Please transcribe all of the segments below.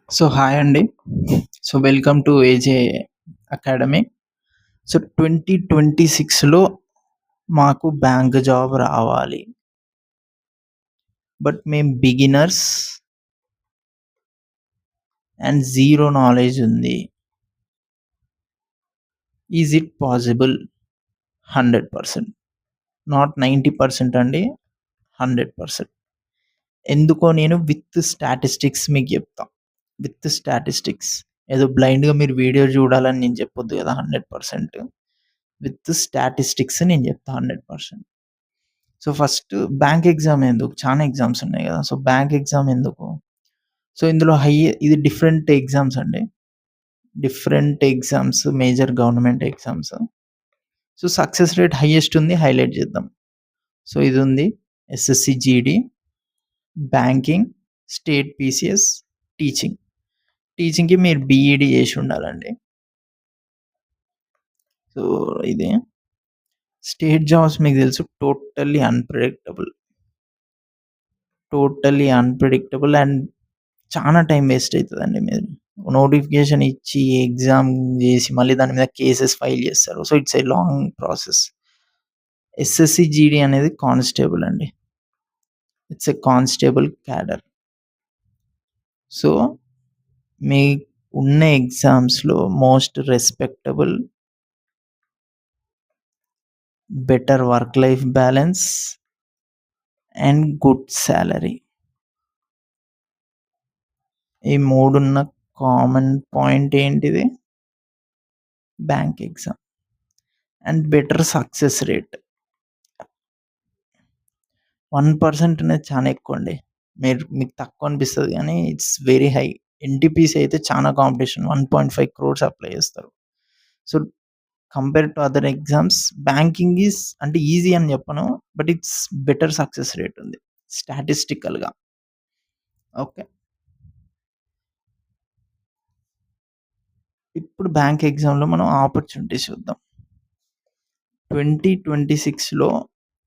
So hi అండి. So welcome to AJ academy. So 2026లో మాకు బ్యాంక్ జాబ్ రావాలి. బట్ మేము బిగినర్స్ అండ్ జీరో నాలెడ్జ్ ఉంది. Is it possible? 100%. నాట్ 90% అండి, 100%. ఎందుకో నేను విత్ స్టాటిస్టిక్స్ మీకు చెప్తా. With statistics. ఏదో బ్లైండ్‌గా మీరు వీడియో చూడాలని నేను చెప్పొద్దు కదా! 100%. విత్ స్టాటిస్టిక్స్ నేను చెప్తా 100%. సో ఫస్ట్ బ్యాంక్ ఎగ్జామ్ ఎందుకు? చానా ఎగ్జామ్స్ ఉన్నాయి గదా! సో బ్యాంక్ ఎగ్జామ్ ఎందుకు? సో ఇందులో ఇది డిఫరెంట్ ఎగ్జామ్స్ అండి. Different exams, major government exams. So success rate highest ఉంది. హైలైట్ చేద్దాం. సో ఇదుంది. SSC GD, banking, state PCS, teaching. టీచింగ్‌కి మీరు బీఈడీ చేసి ఉండాలండి. సో ఇది స్టేట్ జాబ్స్ మీకు తెలుసు totally unpredictable. Totally unpredictable and చానా టైం వేస్ట్ అయితదండి మీరు. నోటిఫికేషన్ ఇచ్చి, ఎగ్జామ్ జేసి, మళ్ళీ దాని మీద కేసెస్ ఫైల్ చేస్తారు. So, it's a long process. SSC GD అనేది కానిస్టేబుల్ అండి. It's a constable cadre. So, మీ ఉన్న ఎగ్జామ్స్‌లో most respectable, better work life balance and good salary. ఈ 3 ఉన్న కామన్ పాయింట్ ఏంటిది? Bank exam. And better success rate. 1% అనేది చాలా ఎక్కువండి. మీకు తక్కువ అనిపిస్తది గానీ ఇట్స్ వెరీ హై. ఎన్‌టిపిసి అయితే చాలా కాంపిటీషన్. 1.5 క్రోర్స్ అప్లై చేస్తారు. So, compare to other exams banking అంటే ఈజీ అని చెప్పను. But it's better success rate ఉంది. స్టాటిస్టికల్‌గా. ఓకే. ఇప్పుడు బ్యాంక్ ఎగ్జామ్‌లో మనం ఆపర్చునిటీస్ చూద్దాం. 2026లో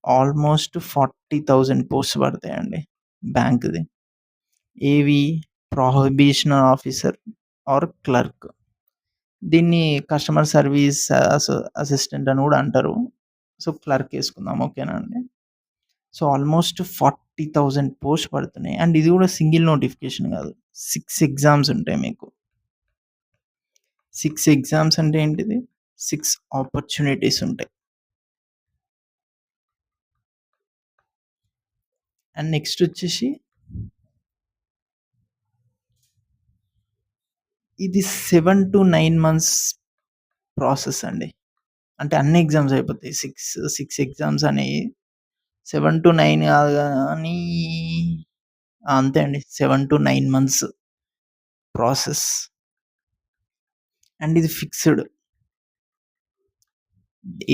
ఆల్మోస్ట్ 40,000 పోస్ట్స్ పడతాయండి బ్యాంక్‌ది. ఏవి? Prohibition officer or clerk. దీన్ని కస్టమర్ సర్వీస్ అసిస్టెంట్ అని గూడా అంటారు. సో, క్లర్క్ ఏసుకుందాం. ఓకేనా అండి. సో, ఆల్మోస్ట్ 40,000 పోస్ట్ పడుతున్నాయి. అండ్ ఇది గూడా సింగిల్ నోటిఫికేషన్ గాదు. 6 ఎగ్జామ్స్ ఉంటాయి మీకు. 6 ఎగ్జామ్స్ అంటే ఏంటిది? 6 ఆపర్చునిటీస్ ఉంటాయి. అండ్ నెక్స్ట్ వచ్చేసి ఇది 7-9 మంత్స్ ప్రాసెస్ అండి. అంటే అన్ని ఎగ్జామ్స్ అయిపోతాయి. 6 ఎగ్జామ్స్ అనేయి 7-9 కాదు గానీ అంతే అండి. 7-9 మంత్స్ ప్రాసెస్. అండ్ ఇది ఫిక్స్‌డ్.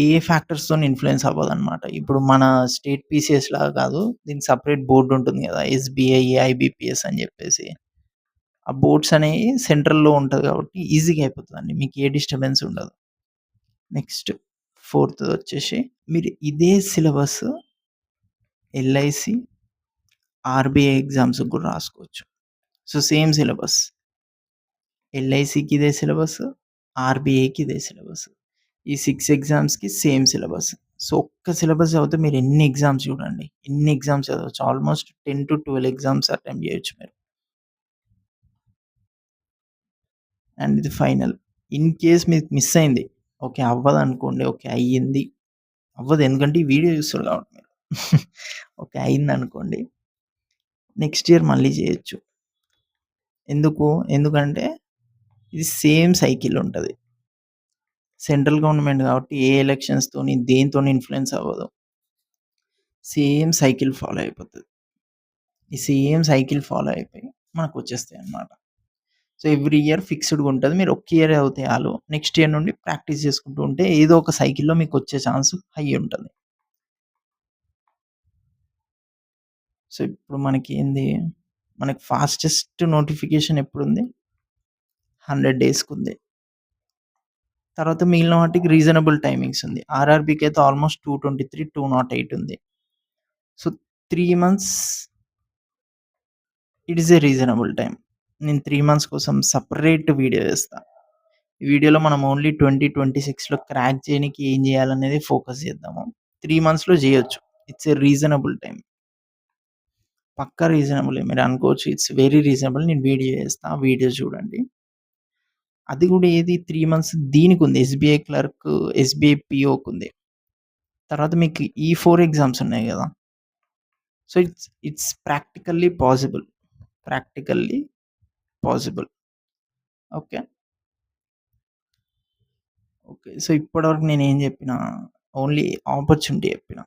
ఏ ఫ్యాక్టర్స్‌తోని ఇన్‌ఫ్లూయెన్స్ అవ్వదనమాట. ఇప్పుడు మన స్టేట్ పీసీఎస్ లాగా కాదు. దీనికి సెపరేట్ బోర్డ్ ఉంటుంది గదా! ఎస్‌బీఐ, ఐబీపీఎస్ అని జెప్పేసి. ఆ బోర్డ్స్ అనేయి సెంట్రల్‌లో ఉంటది కాబట్టి ఈజీగా అయిపోతదండి. మీకు ఏ డిస్టర్బెన్స్ ఉండదు. నెక్స్ట్ ఫోర్త్‌దొచ్చేసి మీరు ఇదే సిలబస్ ఎల్ఐసి, ఆర్‌బీఐ ఎగ్జామ్స్‌కి గూడా రాసుకోవచ్చు. So, same syllabus. ఎల్ఐసికి ఇదే సిలబస్, ఆర్‌బీఐకి ఇదే సిలబస్. ఈ 6 ఎగ్జామ్స్‌కి సేమ్ సిలబస్. సో, ఒక్క సిలబస్ చదివితే మీరు ఎన్ని ఎగ్జామ్స్ చూడండి. ఎన్ని ఎగ్జామ్స్ చదవచ్చు. ఆల్మోస్ట్ 10-12 ఎగ్జామ్స్ అటెంప్ట్ చేయొచ్చు మీరు. అండ్ ఇది ఫైనల్. ఇన్ కేస్ మీకు మిస్ అయింది. ఓకే. అవ్వదనుకోండి. ఓకే. అయ్యింది. అవ్వదు. ఎందుకంటే ఈ వీడియో చూస్తుర్రు కాబట్టి మీరు. ఓకే. అయిందనుకోండి. నెక్స్ట్ ఇయర్ మళ్ళీ చేయొచ్చు. ఎందుకు? ఎందుకంటే ఇది సేమ్ సైకిల్ ఉంటది. సెంట్రల్ గవర్నమెంట్ కాబట్టి ఏ ఎలక్షన్స్‌తోని దేనితోని ఇన్‌ఫ్లూయెన్స్ అవ్వదు. సేమ్ సైకిల్ ఫాలో అయిపోతది. ఈ సేమ్ సైకిల్ ఫాలో అయిపోయి మనకొచ్చేస్తాయన్నమాట. సో, ఎవ్రీ ఇయర్ ఫిక్స్‌డ్‌గా ఉంటది. మీరు ఒక్క ఇయర్ చదివితే చాలు. నెక్స్ట్ ఇయర్ నుండి ప్రాక్టీస్ చేసుకుంటూ ఉంటే ఏదో ఒక సైకిల్‌లో మీకొచ్చే ఛాన్స్ హై ఉంటది. సో, ఇప్పుడు మనకేంది? మనకి ఫాస్టెస్ట్ నోటిఫికేషన్ ఎప్పుడుంది? 100 డేస్‌కుంది. తర్వాత మిగిలిన వాటికి రీజనబుల్ టైమింగ్స్ ఉంది. ఆర్ఆర్‌బీకి అయితే ఆల్మోస్ట్ 223, 208 ఉంది. So, 3 months it is a reasonable time. నేను 3 మంత్స్ కోసం సెపరేట్ వీడియో చేస్తా. ఈ వీడియోలో మనం ఓన్లీ 2026లో క్రాక్ చేయనీకి ఏం చేయాలనేది ఫోకస్ చేద్దాము. 3 మంత్స్‌లో చేయొచ్చు. It's a reasonable time. పక్కా రీజనబులే. మీరనుకోవచ్చు ఇట్స్ వెరీ రీజనబుల్. నేను వీడియో చేస్తా. ఆ వీడియో చూడండి. అది కూడా ఏది 3 మంత్స్ దీనికుంది. ఎస్‌బీఐ క్లర్క్, ఎస్‌బీఐ పీఓకుంది. తర్వాత మీకు ఈ 4 ఎగ్జామ్స్ ఉన్నాయి గదా! So, it's practically possible. Practically possible. Okay. Okay. So, ఇప్పటివరకు నేనేం జెప్పినా, ఓన్లీ ఆపర్చునిటీ జెప్పిన.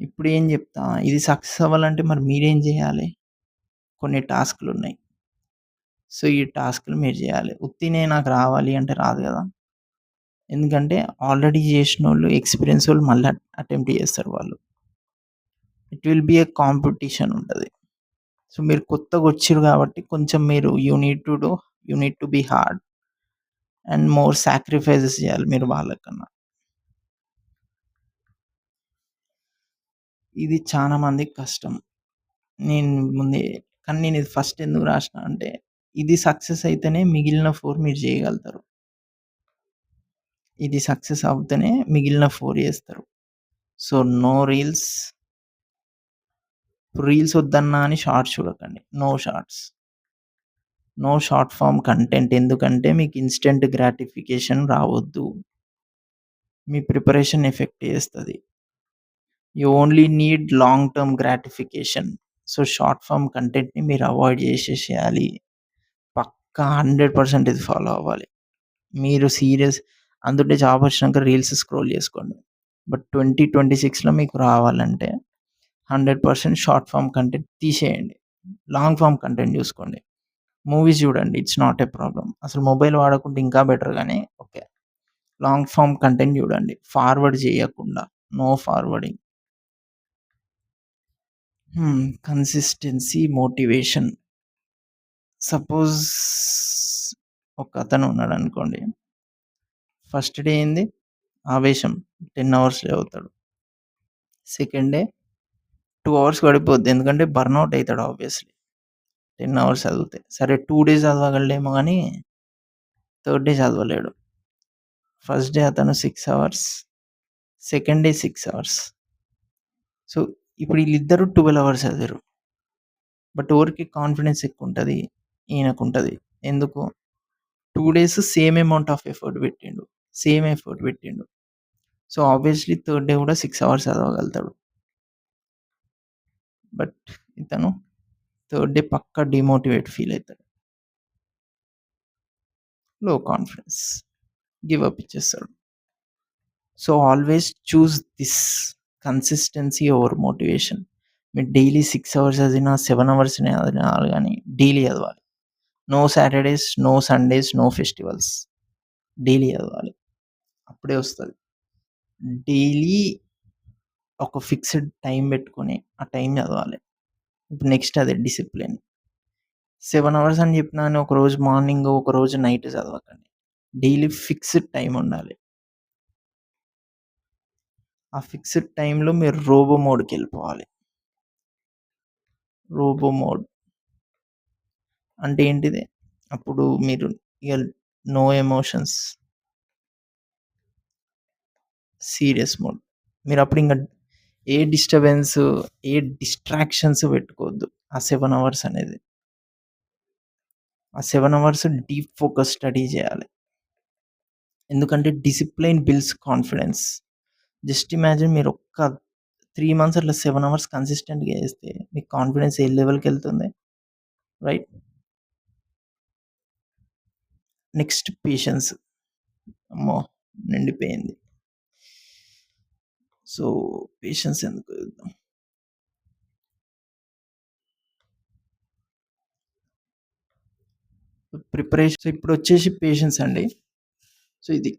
ఇప్పుడేం జెప్తా, ఇది సక్సెస్ అవ్వాలంటే మరి మీరేం జేయాలి? కొన్ని టాస్క్‌లున్నాయి. సో, ఈ టాస్క్‌లు మీరు జేయాలి. ఉత్తినే నాకు రావాలి అంటే రాదు గదా! ఎందుకంటే ఆల్రెడీ జేసినోళ్ళు, ఎక్స్‌పీరియన్సోళ్ళు మళ్ళా అటెంప్ట్ జేస్తారు వాళ్ళు. It will be a competition ఉంటది. సో, మీరు కొత్తగొచ్చిర్రు గాబట్టి కొంచెం మీరు you need to be hard and more sacrifices జేయాలి మీరు వాళ్ళకన్నా. ఇది చాలా మందికి కష్టం. నేను ముందే కానీ నేనిది ఫస్ట్ ఎందుకు రాసినా అంటే, ఇది సక్సెస్ అయితేనే మిగిలిన 4 మీరు జేయగలుగుతారు. ఇది సక్సెస్ అవుతేనే మిగిలిన 4 జేస్తారు. So, no reels. రీల్స్ వద్దన్నా అని షార్ట్స్ చూడకండి. No shorts. No short form content. ఎందుకంటే మీకు ఇన్‌స్టంట్ గ్రాటిఫికేషన్ రావొద్దు. మీ ప్రిపరేషన్ ఎఫెక్ట్ చేస్తది. You only need long term gratification. So, short form కంటెంట్‌ని మీరు అవాయిడ్ చేసేసేయాలి. పక్కా 100% ఇది ఫాలో అవ్వాలి. మీరు సీరియస్ అందుకే జాబ్ వచ్చినాక రీల్స్ స్క్రోల్ చేసుకోండి. బట్ 2026లో మీకు రావాలంటే 100% షార్ట్ ఫార్మ్ కంటెంట్ తీసేయండి. లాంగ్ ఫార్మ్ కంటెంట్ చూసుకోండి. మూవీస్ చూడండి. It's not a problem. అసలు మొబైల్ వాడకుంటే ఇంకా బెటర్ గానీ ఓకే. లాంగ్ ఫార్మ్ కంటెంట్ చూడండి. ఫార్వర్డ్ చేయకుండా. No forwarding. Consistency, motivation. Suppose ఒకతను ఉన్నాడనుకోండి. ఫస్ట్ డే ఏంది? ఆవేశం. 10 అవర్స్ చదువుతాడు. సెకండ్ డే 2 అవర్స్ పడిపోద్ది. ఎందుకంటే బర్న్‌ఔట్ అయితాడు ఆబ్వియస్‌లీ. 10 అవర్స్ చదివితే. సరే 2 డేస్ చదవగలడేమో గానీ, థర్డ్ డే చదవలేడు. ఫస్ట్ డే అతను 6 hours. Second day 6 hours. So, ఇప్పుడు ఈళ్ళిద్దరూ 12 అవర్స్ చదివిర్రు. బట్ ఎవరికి కాన్ఫిడెన్స్ ఎక్కువుంటది? ఈయనకుంటది. ఎందుకు? 2 days same amount of effort పెట్టిండు. సేమ్ ఎఫర్ట్ పెట్టిండు. సో, ఆబ్వియస్‌లీ థర్డ్ డే కూడా 6 అవర్స్ చదవగలుగుతాడు. బట్ ఇతను థర్డ్ డే పక్కా డీమోటివేట్ ఫీల్ అయితాడు. లో కాన్ఫిడెన్స్. గివ్ అప్ ఇచ్చేస్తాడు. So, always choose this consistency over motivation. మీరు డైలీ 6 అవర్స్ చదివినా, 7 అవర్స్ చదివినా గానీ డైలీ చదవాలి. No Saturdays, no Sundays, no festivals. Daily చదవాలి. అప్పుడే వస్తది. డైలీ ఒక ఫిక్స్‌డ్ టైమ్ పెట్టుకొని, ఆ టైం చదవాలి. ఇప్పుడు నెక్స్ట్ అదే డిసిప్లిన్. 7 అవర్స్ అని చెప్పినా అని ఒకరోజు మార్నింగ్, ఒకరోజు నైట్ చదవకండి. డైలీ ఫిక్స్‌డ్ టైమ్ ఉండాలి. ఆ ఫిక్స్‌డ్ టైమ్‌లో మీరు రోబో మోడ్‌కెళ్ళిపోవాలి. రోబో మోడ్ అంటే ఏంటిది? అప్పుడు మీరు ఇగ నో ఎమోషన్స్. Serious mode. మీరప్పుడు ఏ డిస్టర్బెన్స్, ఏ డిస్ట్రాక్షన్స్ పెట్టుకోవద్దు. ఆ 7 అవర్స్ అనేది. ఆ 7 అవర్స్ డీప్ ఫోకస్ స్టడీ చేయాలి. ఎందుకంటే discipline builds confidence. Just imagine మీరు ఒక్క 3 మంత్స్ అట్లా 7 అవర్స్ కన్సిస్టెంట్‌గా చేస్తే మీకు కాన్ఫిడెన్స్ ఏ లెవెల్‌కెళ్తుంది. రైట్? Next patience. అమ్మో! నిండిపోయింది. సో, పేషెన్స్ ఎందుకు చూద్దాం. ప్రిపరేషన్ ఇప్పుడొచ్చేసి పేషెన్స్ అండి. సో, ఇది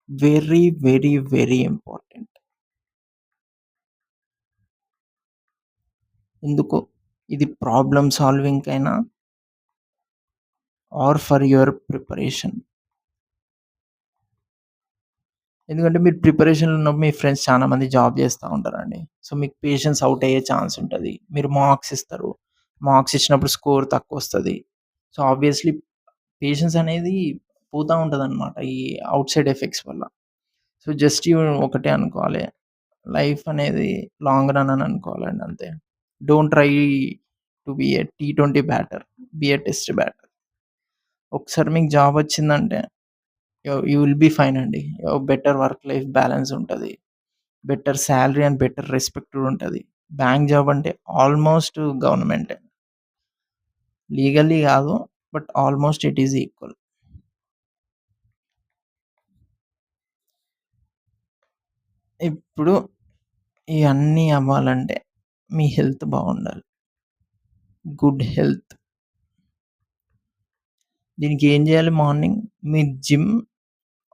వెరీ, వెరీ, వెరీ ఇంపార్టెంట్. ఎందుకో ఇది ప్రాబ్లమ్ సాల్వింగ్‌కైనా ఆర్ ఫర్ యువర్ ప్రిపరేషన్. ఎందుకంటే మీరు ప్రిపరేషన్‌లో ఉన్నప్పుడు మీ ఫ్రెండ్స్ చాలా మంది జాబ్ చేస్తా ఉంటారండి. సో, మీకు పేషెన్స్ ఔట్ అయ్యే ఛాన్స్ ఉంటది. మీరు మార్క్స్ ఇస్తారు. మార్క్స్ ఇచ్చినప్పుడు స్కోర్ తక్కువొస్తది. సో, ఆబ్వియస్‌లీ పేషెన్స్ అనేది పోతా ఉంటదనమాట ఈ ఔట్‌సైడ్ ఎఫెక్ట్స్ వల్ల. సో, జస్ట్ యూ ఒకటే అనుకోవాలి. లైఫ్ అనేది లాంగ్ రన్ అని అనుకోవాలండి అంతే. Don't try to be a T20 batter. B a test batter. ఒకసారి మీకు జాబ్ వచ్చిందంటే యూ విల్ బి ఫైన్ అండి. బెటర్ వర్క్ లైఫ్ బ్యాలన్స్ ఉంటది. Better salary and better respect కూడా ఉంటది. బ్యాంక్ జాబ్ అంటే ఆల్‌మోస్ట్ గవర్నమెంటే. లీగల్లీ కాదు. But almost it is equal. ఇప్పుడు ఇయన్నీ అవ్వాలంటే మీ హెల్త్ బాగుండాలి. Good health. దీనికి ఏం చేయాలి మార్నింగ్? మీరు జిమ్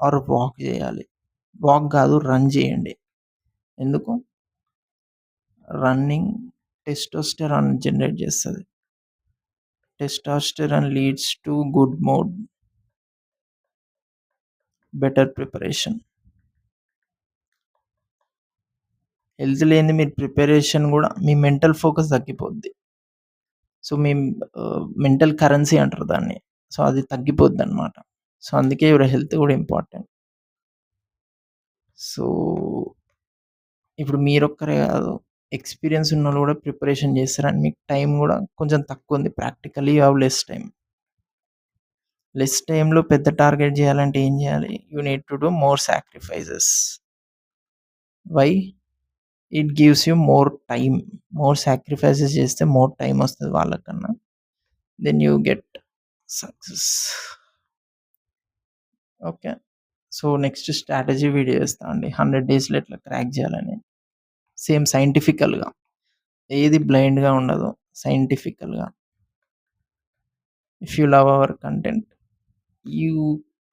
ఆర్ వాక్ చేయాలి. వాక్ కాదు రన్ చేయండి. ఎందుకు? రన్నింగ్ టెస్టోస్టెరాన్ జనరేట్ చేస్తది. Testosterone leads to good mood, better preparation. Health లేనిది మీరు ప్రిపరేషన్ గూడా మీ మెంటల్ ఫోకస్ తగ్గిపోద్ది. సో, మీ మెంటల్ కరెన్సీ అంటారు దాన్ని. సో, అది తగ్గిపోద్దనమాట. సో, అందుకే యువర్ హెల్త్ గూడా ఇంపార్టెంట్. సో, ఇప్పుడు మీరొక్కరే గాదు. ఎక్స్‌పీరియన్స్ ఉన్నోళ్ళు గూడా ప్రిపరేషన్ చేస్తారండి. మీకు టైం గూడా కొంచెం తక్కువుంది. Practically you have less time. Less టైమ్‌లో పెద్ద టార్గెట్ జేయాలంటే ఏం జేయాలి? You need to do more sacrifices. Why? It gives you more time. More sacrifices చేస్తే మోర్ టైమొస్తది వాళ్ళకన్నా. Then you get success. Okay. So, next strategy video చేస్తా అండి. 100 డేస్‌లో ఎట్లా క్రాక్ జేయాలని. సేమ్ సైంటిఫికల్‌గా. ఏది బ్లైండ్‌గా ఉండదు. సైంటిఫికల్‌గా. If you love our content, you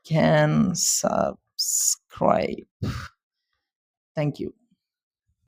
can subscribe. Thank you.